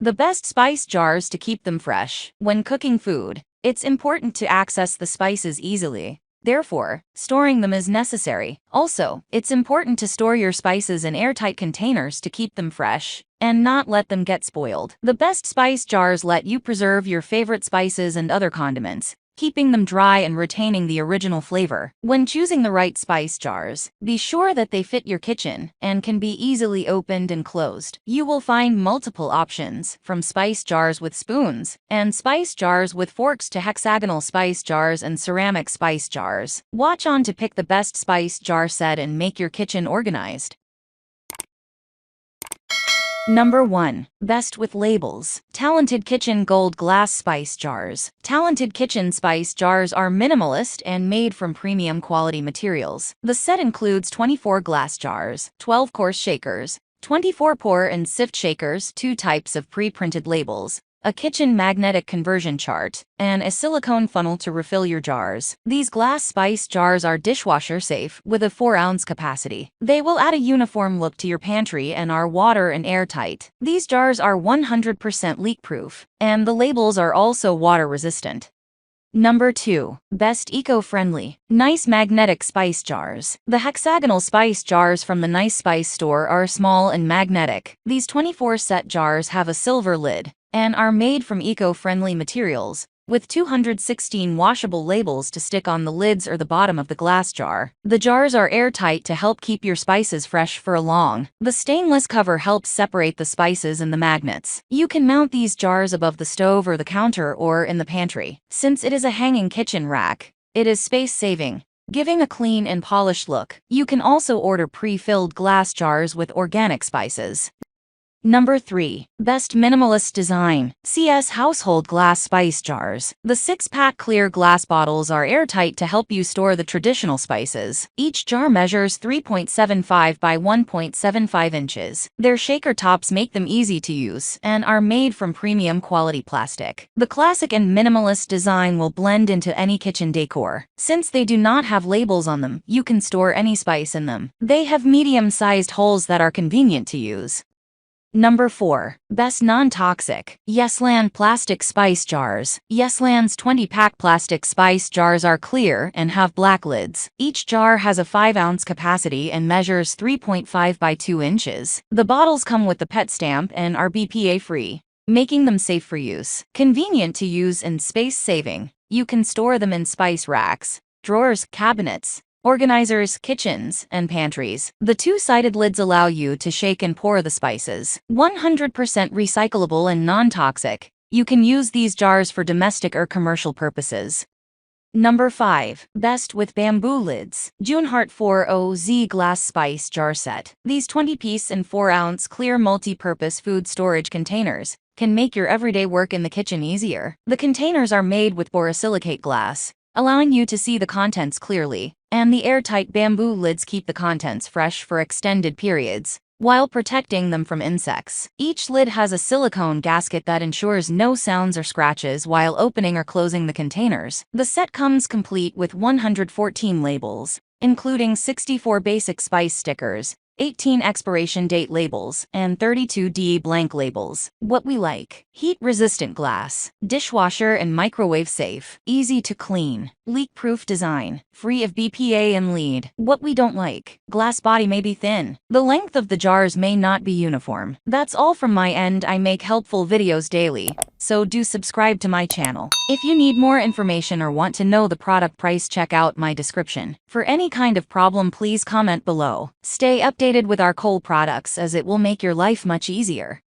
The best spice jars to keep them fresh. When cooking food, it's important to access the spices easily. Therefore, storing them is necessary. Also, it's important to store your spices in airtight containers to keep them fresh and not let them get spoiled. The best spice jars let you preserve your favorite spices and other condiments, keeping them dry and retaining the original flavor. When choosing the right spice jars, be sure that they fit your kitchen and can be easily opened and closed. You will find multiple options, from spice jars with spoons and spice jars with forks to hexagonal spice jars and ceramic spice jars. Watch on to pick the best spice jar set and make your kitchen organized. Number 1. Best with labels. Talented Kitchen Gold Glass Spice Jars. Talented Kitchen spice jars are minimalist and made from premium quality materials. The set includes 24 glass jars, 12 coarse shakers, 24 pour and sift shakers, 2 types of pre-printed labels, a kitchen magnetic conversion chart, and a silicone funnel to refill your jars. These glass spice jars are dishwasher safe with a 4-ounce capacity. They will add a uniform look to your pantry and are water and airtight. These jars are 100% leak-proof, and the labels are also water-resistant. Number 2. Best Eco-Friendly. Gneiss Magnetic Spice Jars. The hexagonal spice jars from the Gneiss Spice store are small and magnetic. These 24-set jars have a silver lid and are made from eco-friendly materials, with 216 washable labels to stick on the lids or the bottom of the glass jar. The jars are airtight to help keep your spices fresh for long. The stainless cover helps separate the spices and the magnets. You can mount these jars above the stove or the counter or in the pantry. Since it is a hanging kitchen rack, it is space-saving, giving a clean and polished look. You can also order pre-filled glass jars with organic spices. Number 3. Best Minimalist Design. CS Household Glass Spice Jars. The 6-pack clear glass bottles are airtight to help you store the traditional spices. Each jar measures 3.75 by 1.75 inches. Their shaker tops make them easy to use and are made from premium quality plastic. The classic and minimalist design will blend into any kitchen decor. Since they do not have labels on them, you can store any spice in them. They have medium-sized holes that are convenient to use. Number 4. Best Non-Toxic. Yesland Plastic Spice Jars. Yesland's 20-pack plastic spice jars are clear and have black lids. Each jar has a 5-ounce capacity and measures 3.5 by 2 inches. The bottles come with the PET stamp and are BPA-free, making them safe for use. Convenient to use and space-saving. You can store them in spice racks, drawers, cabinets, organizers, kitchens, and pantries. The 2-sided lids allow you to shake and pour the spices. 100% recyclable and non-toxic. You can use these jars for domestic or commercial purposes. Number 5. Best with Bamboo Lids. JuneHeart 40Z Glass Spice Jar Set. These 20-piece and 4-ounce clear multi-purpose food storage containers can make your everyday work in the kitchen easier. The containers are made with borosilicate glass, allowing you to see the contents clearly, and the airtight bamboo lids keep the contents fresh for extended periods, while protecting them from insects. Each lid has a silicone gasket that ensures no sounds or scratches while opening or closing the containers. The set comes complete with 114 labels, including 64 basic spice stickers, 18 expiration date labels, and 32 DE blank labels. What we like: heat-resistant glass, dishwasher and microwave safe, easy to clean, leak-proof design, free of BPA and lead. What we don't like: glass body may be thin. The length of the jars may not be uniform. That's all from my end. I make helpful videos daily, so do subscribe to my channel. If you need more information or want to know the product price, check out my description. For any kind of problem, please comment below. Stay updated with our Cole products, as it will make your life much easier.